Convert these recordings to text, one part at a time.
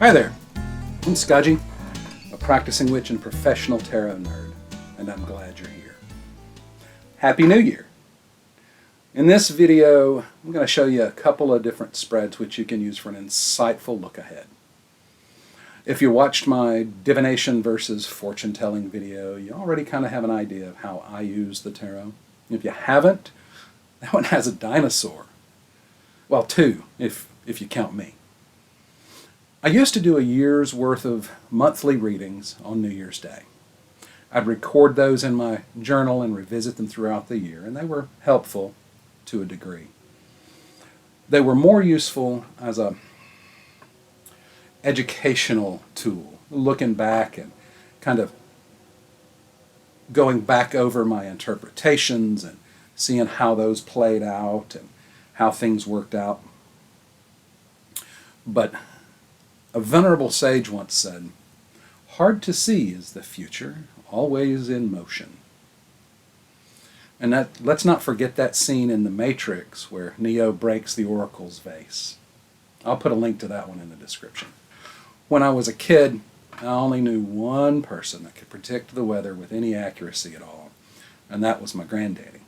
Hi there, I'm Scudgy, a practicing witch and professional tarot nerd, and I'm glad you're here. Happy New Year! In this video, I'm going to show you a couple of different spreads which you can use for an insightful look ahead. If you watched my divination versus fortune-telling video, you already kind of have an idea of how I use the tarot. If you haven't, that one has a dinosaur. Well, two, if you count me. I used to do a year's worth of monthly readings on New Year's Day. I'd record those in my journal and revisit them throughout the year, and they were helpful to a degree. They were more useful as a educational tool, looking back and kind of going back over my interpretations and seeing how those played out and how things worked out. But a venerable sage once said, "Hard to see is the future, always in motion." And let's not forget that scene in The Matrix where Neo breaks the Oracle's vase. I'll put a link to that one in the description. When I was a kid, I only knew one person that could predict the weather with any accuracy at all, and that was my granddaddy.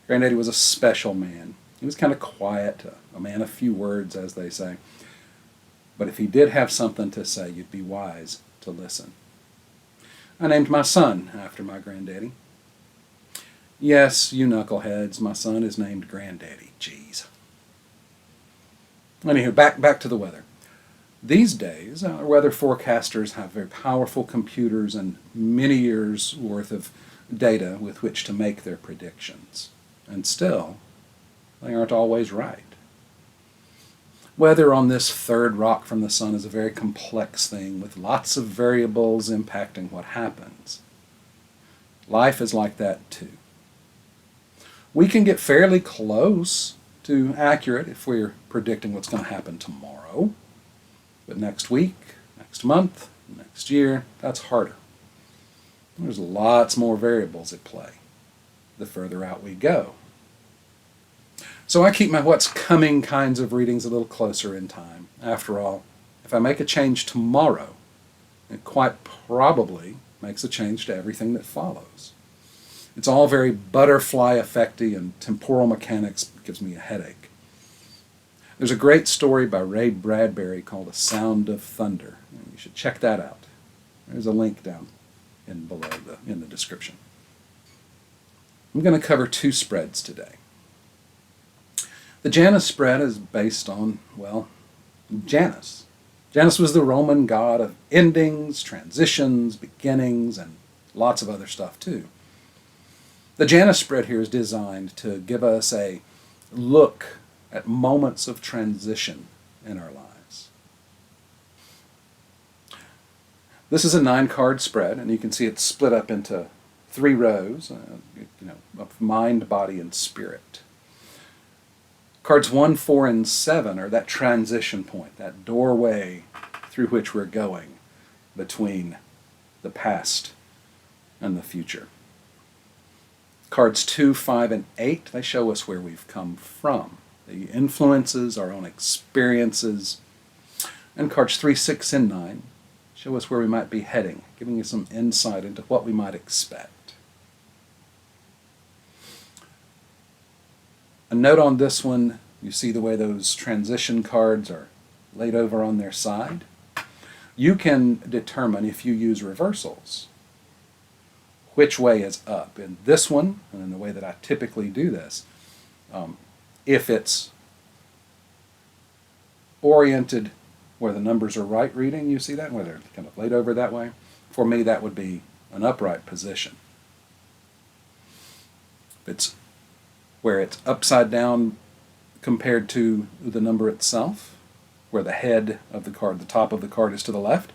Granddaddy was a special man. He was kind of quiet, a man of few words, as they say. But if he did have something to say, you'd be wise to listen. I named my son after my granddaddy. Yes, you knuckleheads, my son is named Granddaddy. Jeez. Anywho, back to the weather. These days, our weather forecasters have very powerful computers and many years' worth of data with which to make their predictions. And still, they aren't always right. Weather on this third rock from the sun is a very complex thing with lots of variables impacting what happens. Life is like that too. We can get fairly close to accurate if we're predicting what's going to happen tomorrow. But next week, next month, next year, that's harder. There's lots more variables at play the further out we go. So I keep my what's coming kinds of readings a little closer in time. After all, if I make a change tomorrow, it quite probably makes a change to everything that follows. It's all very butterfly effecty, and temporal mechanics gives me a headache. There's a great story by Ray Bradbury called A Sound of Thunder. You should check that out. There's a link down below in the description. I'm going to cover two spreads today. The Janus spread is based on, well, Janus. Janus was the Roman god of endings, transitions, beginnings, and lots of other stuff too. The Janus spread here is designed to give us a look at moments of transition in our lives. This is a 9-card spread, and you can see it's split up into 3 rows, of mind, body, and spirit. Cards 1, 4, and 7 are that transition point, that doorway through which we're going between the past and the future. Cards 2, 5, and 8, they show us where we've come from, the influences, our own experiences. And cards 3, 6, and 9 show us where we might be heading, giving you some insight into what we might expect. A note on this one, you see the way those transition cards are laid over on their side. You can determine, if you use reversals, which way is up. In this one, and in the way that I typically do this, if it's oriented where the numbers are right reading, you see that, where they're kind of laid over that way. For me, that would be an upright position. If it's where it's upside down compared to the number itself, where the head of the card, the top of the card, is to the left,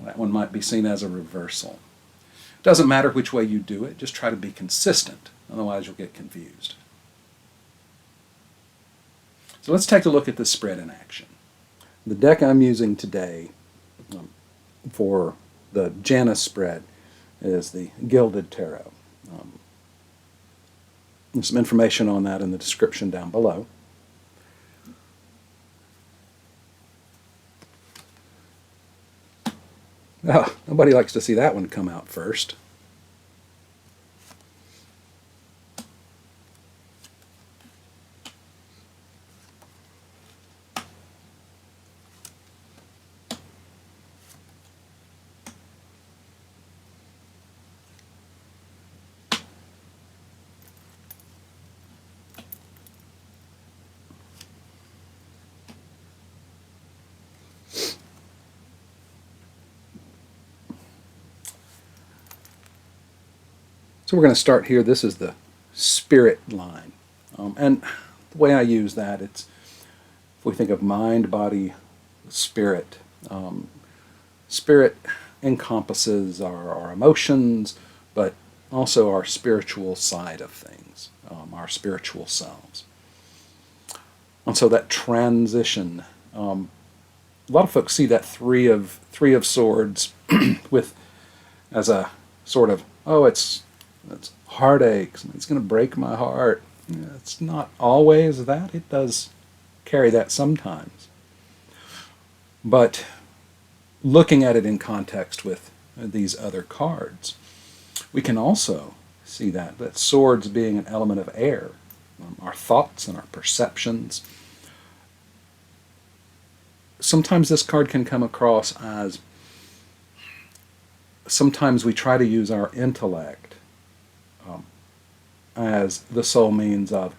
that one might be seen as a reversal. It doesn't matter which way you do it, just try to be consistent, otherwise you'll get confused. So let's take a look at this spread in action. The deck I'm using today for the Janus spread is the Gilded Tarot. There's some information on that in the description down below. Well, nobody likes to see that one come out first. So we're going to start here. This is the spirit line. And the way I use that, it's, if we think of mind, body, spirit, spirit encompasses our emotions, but also our spiritual side of things, our spiritual selves. And so that transition, a lot of folks see that three of Swords with as a sort of, oh, it's heartaches, it's going to break my heart. It's not always that. It does carry that sometimes. But looking at it in context with these other cards, we can also see that Swords being an element of air, our thoughts and our perceptions. Sometimes this card can come across as, sometimes we try to use our intellect as the sole means of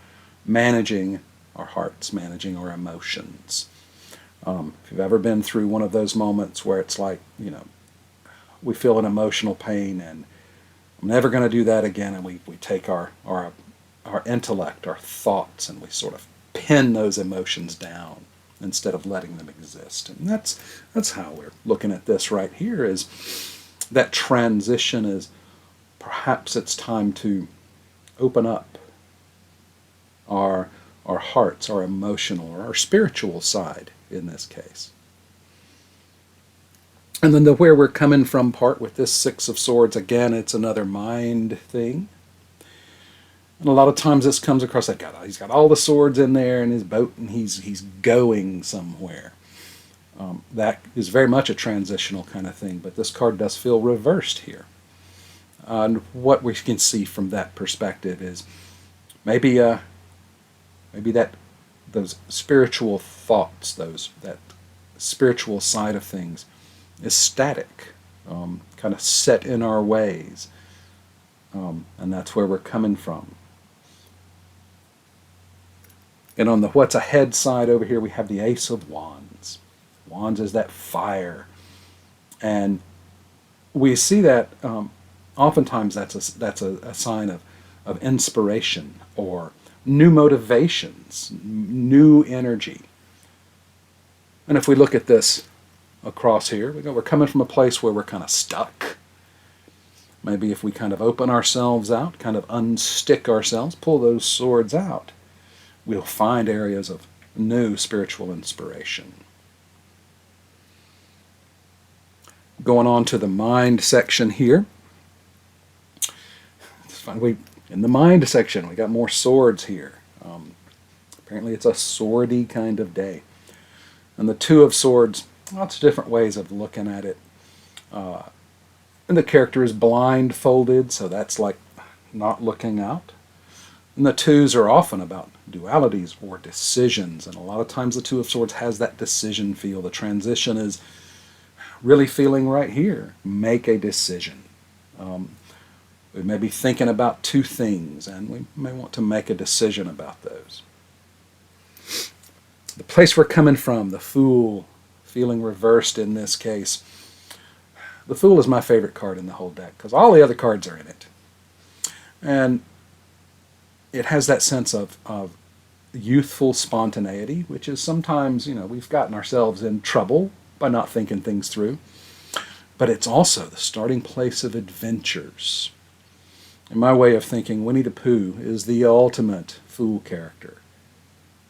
managing our hearts, managing our emotions. If you've ever been through one of those moments where it's like, we feel an emotional pain and I'm never going to do that again, and we take our intellect, our thoughts, and we sort of pin those emotions down instead of letting them exist. And that's how we're looking at this right here, is that transition is perhaps it's time to open up our hearts, our emotional or our spiritual side in this case. And then the where we're coming from part with this Six of Swords, again, it's another mind thing. And a lot of times this comes across like, he's got all the swords in there in his boat and he's going somewhere. That is very much a transitional kind of thing, but this card does feel reversed here. And what we can see from that perspective is maybe that those spiritual thoughts, that spiritual side of things is static, kind of set in our ways, and that's where we're coming from. And on the what's ahead side over here, we have the Ace of Wands. Wands is that fire, and we see that oftentimes that's a sign of inspiration or new motivations, new energy. And if we look at this across here, we're coming from a place where we're kind of stuck. Maybe if we kind of open ourselves out, kind of unstick ourselves, pull those swords out, we'll find areas of new spiritual inspiration. Going on to the mind section here. It's fun. In the mind section, we got more swords here. Apparently it's a swordy kind of day. And the Two of Swords, lots of different ways of looking at it. And the character is blindfolded, so that's like not looking out. And the twos are often about dualities or decisions, and a lot of times the Two of Swords has that decision feel. The transition is really feeling right here. Make a decision. We may be thinking about two things, and we may want to make a decision about those. The place we're coming from, the Fool, feeling reversed in this case. The Fool is my favorite card in the whole deck, because all the other cards are in it. And it has that sense of youthful spontaneity, which is sometimes, we've gotten ourselves in trouble by not thinking things through. But it's also the starting place of adventures. In my way of thinking, Winnie the Pooh is the ultimate fool character.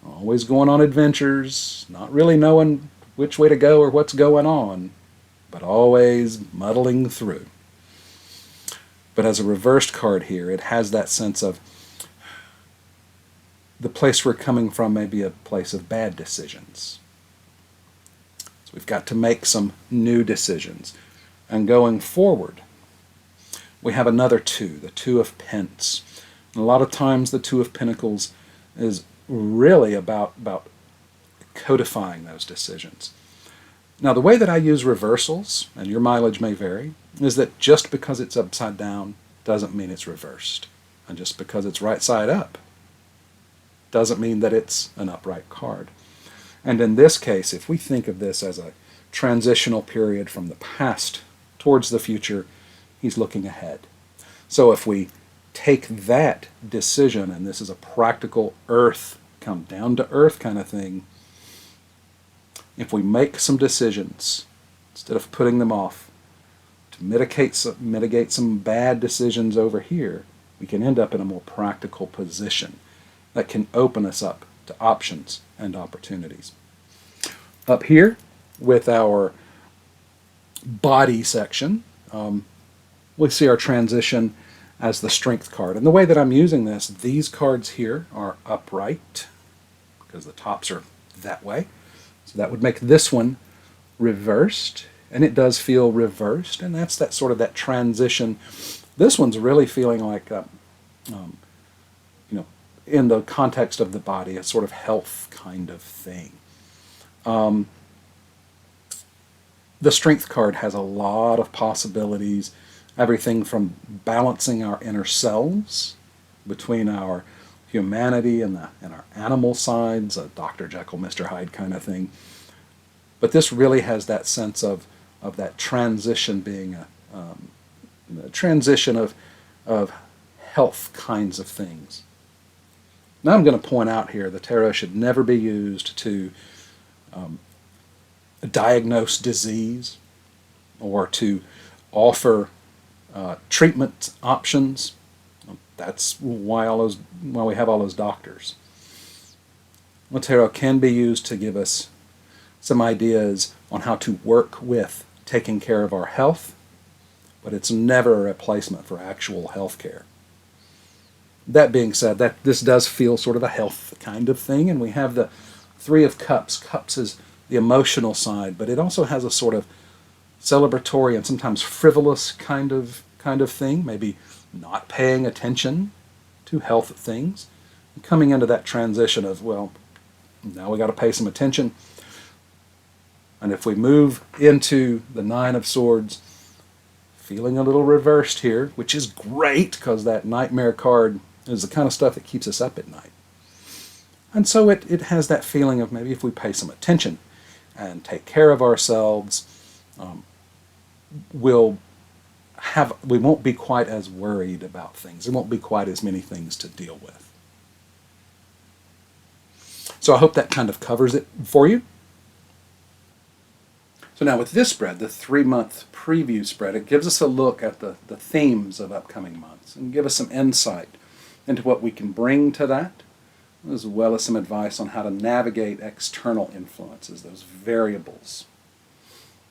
Always going on adventures, not really knowing which way to go or what's going on, but always muddling through. But as a reversed card here, it has that sense of the place we're coming from may be a place of bad decisions. So we've got to make some new decisions. And going forward, we have another 2, the 2 of Pence. And a lot of times the 2 of Pentacles is really about codifying those decisions. Now, the way that I use reversals, and your mileage may vary, is that just because it's upside down doesn't mean it's reversed. And just because it's right side up doesn't mean that it's an upright card. And in this case, if we think of this as a transitional period from the past towards the future, he's looking ahead. So if we take that decision, and this is a practical earth, come down to earth kind of thing, if we make some decisions, instead of putting them off, to mitigate some bad decisions over here, we can end up in a more practical position that can open us up to options and opportunities. Up here, with our body section, we see our transition as the Strength card. And the way that I'm using this, these cards here are upright, because the tops are that way. So that would make this one reversed, and it does feel reversed, and that's that sort of that transition. This one's really feeling like, in the context of the body, a sort of health kind of thing. The Strength card has a lot of possibilities, everything from balancing our inner selves between our humanity and our animal sides, a Dr. Jekyll, Mr. Hyde kind of thing. But this really has that sense of that transition being a transition of health kinds of things. Now I'm going to point out here the tarot should never be used to diagnose disease or to offer treatment options. That's why we have all those doctors. The tarot can be used to give us some ideas on how to work with taking care of our health, but it's never a replacement for actual health care. That being said, this does feel sort of a health kind of thing, and we have the 3 of Cups. Cups is the emotional side, but it also has a sort of celebratory and sometimes frivolous kind of thing, maybe not paying attention to health things, and coming into that transition of, well, now we got to pay some attention. And if we move into the 9 of Swords, feeling a little reversed here, which is great because that Nightmare card is the kind of stuff that keeps us up at night. And so it has that feeling of maybe if we pay some attention and take care of ourselves, we won't be quite as worried about things. There won't be quite as many things to deal with. So I hope that kind of covers it for you. So now with this spread, the 3-month preview spread, it gives us a look at the themes of upcoming months and give us some insight into what we can bring to that, as well as some advice on how to navigate external influences, those variables.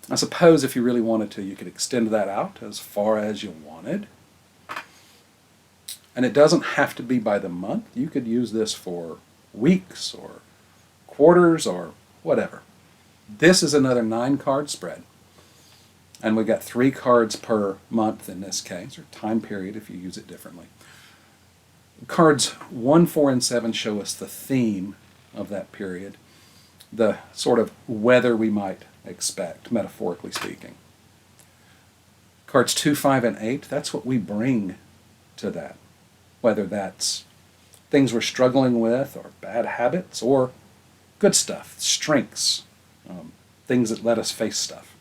I suppose if you really wanted to, you could extend that out as far as you wanted. And it doesn't have to be by the month. You could use this for weeks or quarters or whatever. This is another 9-card spread. And we've got 3 cards per month in this case, or time period if you use it differently. Cards 1, 4, and 7 show us the theme of that period, the sort of weather we might expect, metaphorically speaking. Cards 2, 5, and 8, that's what we bring to that, whether that's things we're struggling with or bad habits or good stuff, strengths, things that let us face stuff.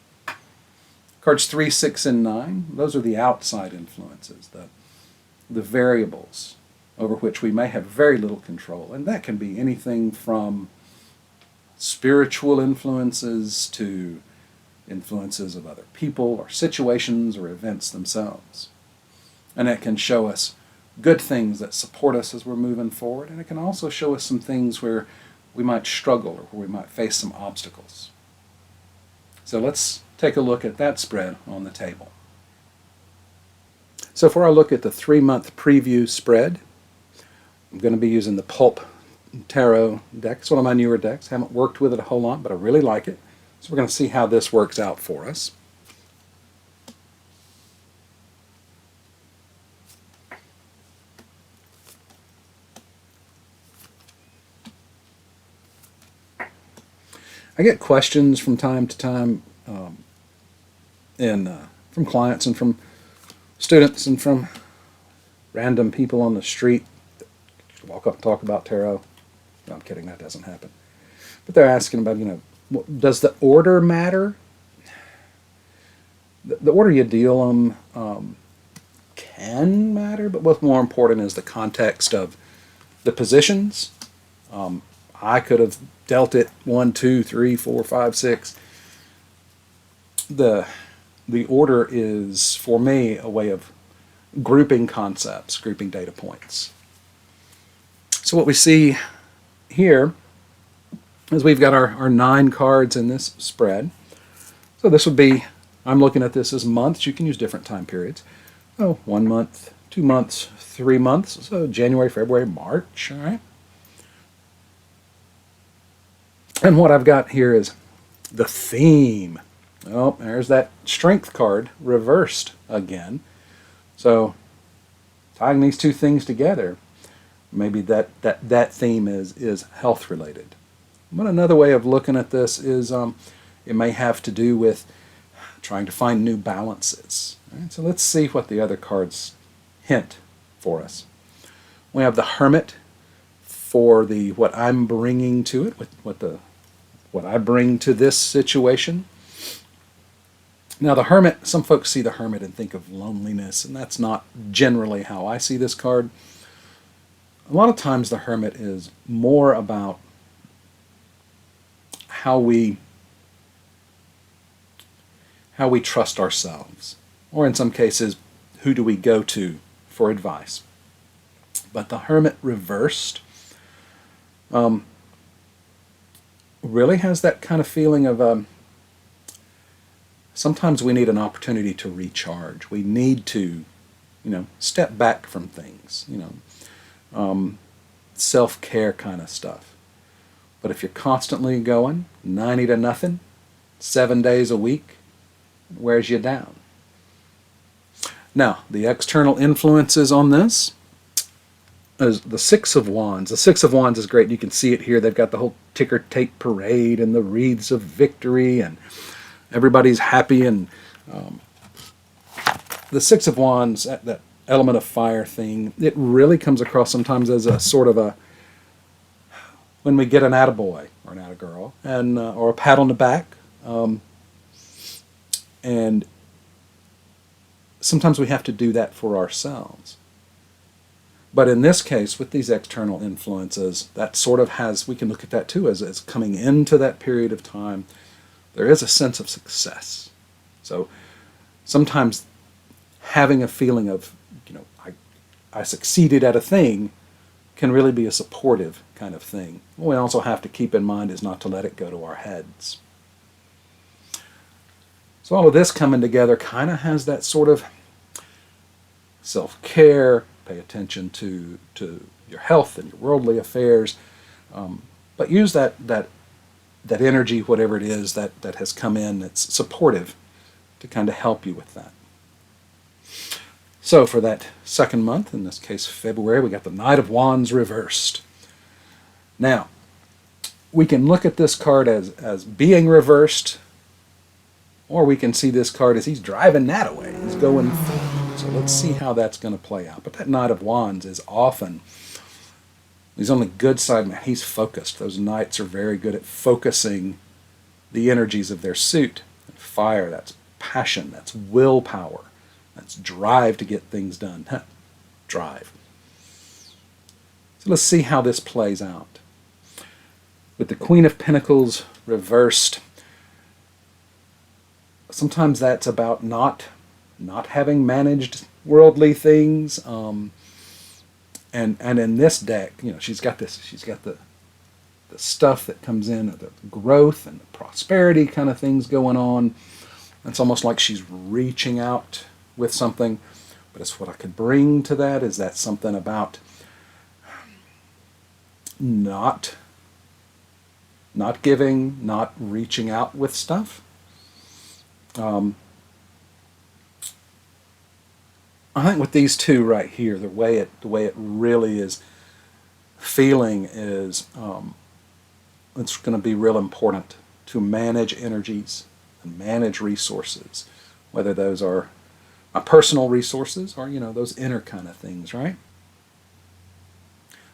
Cards 3, 6, and 9, those are the outside influences, the variables over which we may have very little control. And that can be anything from spiritual influences to influences of other people or situations or events themselves. And it can show us good things that support us as we're moving forward, and it can also show us some things where we might struggle or where we might face some obstacles. So let's take a look at that spread on the table. So for our look at the 3-month preview spread, I'm going to be using the Pulp Tarot deck. It's one of my newer decks. Haven't worked with it a whole lot, but I really like it. So we're going to see how this works out for us. I get questions from time to time, from clients and from students and from random people on the street that walk up and talk about tarot. No, I'm kidding, that doesn't happen. But they're asking about, does the order matter? The order you deal them can matter, but what's more important is the context of the positions. I could have dealt it 1, 2, 3, 4, 5, 6. The order is, for me, a way of grouping concepts, grouping data points. So what we see here is we've got our 9 cards in this spread. So this would be, I'm looking at this as months. You can use different time periods. 1 month, 2 months, 3 months. So January, February, March, all right? And what I've got here is the theme. Oh, there's that strength card reversed again. So tying these two things together, maybe that theme is health related. But another way of looking at this is it may have to do with trying to find new balances. Right? So let's see what the other cards hint for us. We have the Hermit for what I'm bringing to it, what I bring to this situation. Now the Hermit, some folks see the Hermit and think of loneliness, and that's not generally how I see this card. A lot of times the Hermit is more about how we trust ourselves, or in some cases, who do we go to for advice. But the Hermit reversed really has that kind of feeling of sometimes we need an opportunity to recharge. We need to, step back from things, self-care kind of stuff. But if you're constantly going 90 to nothing, 7 days a week, it wears you down. Now, the external influences on this is the Six of Wands. The Six of Wands is great. You can see it here. They've got the whole ticker tape parade and the wreaths of victory, and everybody's happy. And the Six of Wands, that element of fire thing, it really comes across sometimes as a sort of when we get an attaboy or an attagirl, and or a pat on the back, and sometimes we have to do that for ourselves. But in this case, with these external influences, that sort of we can look at that too as coming into that period of time. There is a sense of success. So sometimes having a feeling of, I succeeded at a thing can really be a supportive kind of thing. What we also have to keep in mind is not to let it go to our heads. So all of this coming together kind of has that sort of self-care, pay attention to your health and your worldly affairs, but use that energy, whatever it is that has come in that's supportive, to kind of help you with that. So for that second month, in this case February, we got the Knight of Wands reversed. Now, we can look at this card as being reversed, or we can see this card as he's driving that away. He's going forward. So let's see how that's going to play out. But that Knight of Wands is often, he's on the good side, man. He's focused. Those knights are very good at focusing the energies of their suit. Fire, that's passion, that's willpower, that's drive to get things done. Drive. So let's see how this plays out. With the Queen of Pentacles reversed, sometimes that's about not having managed worldly things, and in this deck, she's got the stuff that comes in, the growth and the prosperity kind of things going on. It's almost like she's reaching out with something, but it's what I could bring to that is that something about not giving, not reaching out with stuff. I think with these two right here, the way it really is feeling is it's going to be real important to manage energies and manage resources, whether those are my personal resources or, those inner kind of things, right?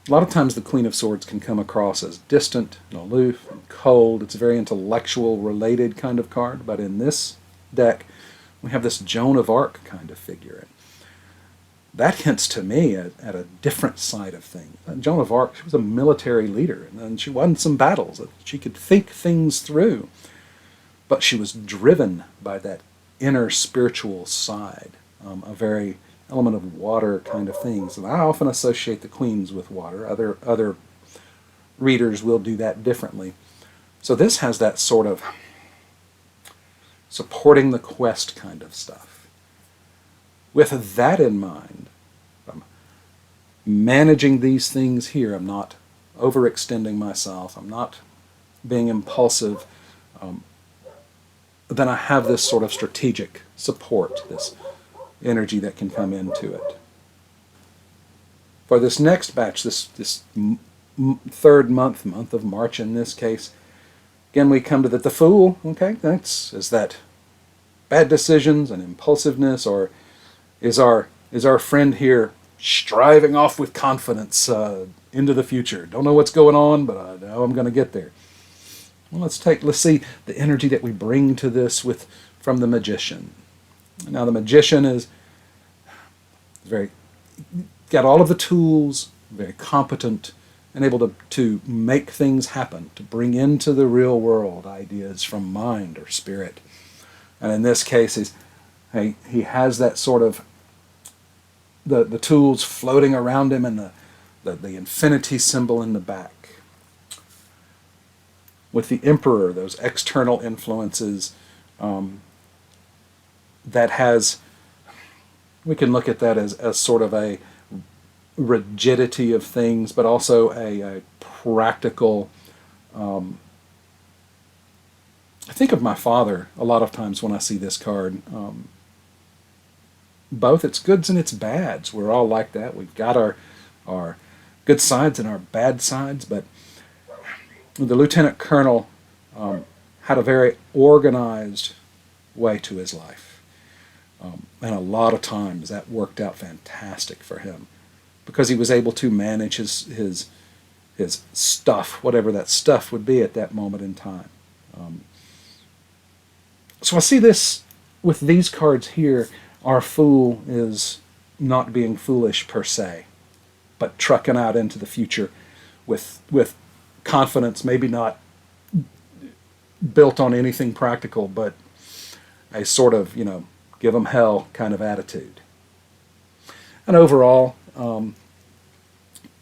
A lot of times the Queen of Swords can come across as distant and aloof and cold. It's a very intellectual, related kind of card, but in this deck, we have this Joan of Arc kind of figure. That hints to me at a different side of things. Joan of Arc, she was a military leader, and she won some battles. She could think things through, but she was driven by that inner spiritual side, a very element of water kind of things. And I often associate the queens with water. Other readers will do that differently. So this has that sort of supporting the quest kind of stuff. With that in mind, I'm managing these things here. I'm not overextending myself. I'm not being impulsive. Then I have this sort of strategic support, this energy that can come into it. For this next batch, this third month of March in this case, again we come to the Fool. Okay, is that bad decisions and impulsiveness, or is our friend here striving off with confidence into the future? Don't know what's going on, but I know I'm going to get there. Well, let's see the energy that we bring to this from the Magician. Now the Magician is got all of the tools, very competent, and able to make things happen, to bring into the real world ideas from mind or spirit. And in this case, he has that sort of the tools floating around him, and the infinity symbol in the back. With the Emperor, those external influences, that has, we can look at that as sort of a rigidity of things, but also a practical. I think of my father a lot of times when I see this card. Both its goods and its bads. We're all like that. We've got our good sides and our bad sides, but the Lieutenant Colonel had a very organized way to his life. And a lot of times that worked out fantastic for him because he was able to manage his stuff, whatever that stuff would be at that moment in time. So I see this with these cards here. Our Fool is not being foolish per se, but trucking out into the future with confidence, maybe not built on anything practical, but a sort of, give them hell kind of attitude. And overall,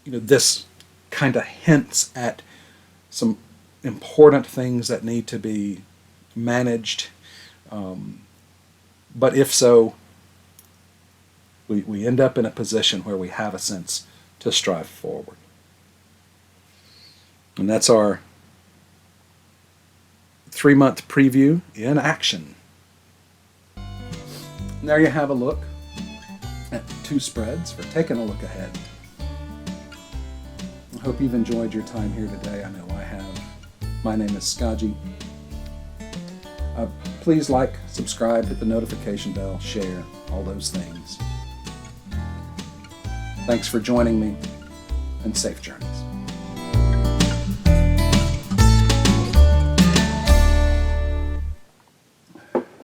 this kind of hints at some important things that need to be managed. But if so, we end up in a position where we have a sense to strive forward. And that's our 3-month preview in action. And there you have a look at 2 spreads for taking a look ahead. I hope you've enjoyed your time here today. I know I have. My name is Skaji. Please like, subscribe, hit the notification bell, share, all those things. Thanks for joining me, and safe journey.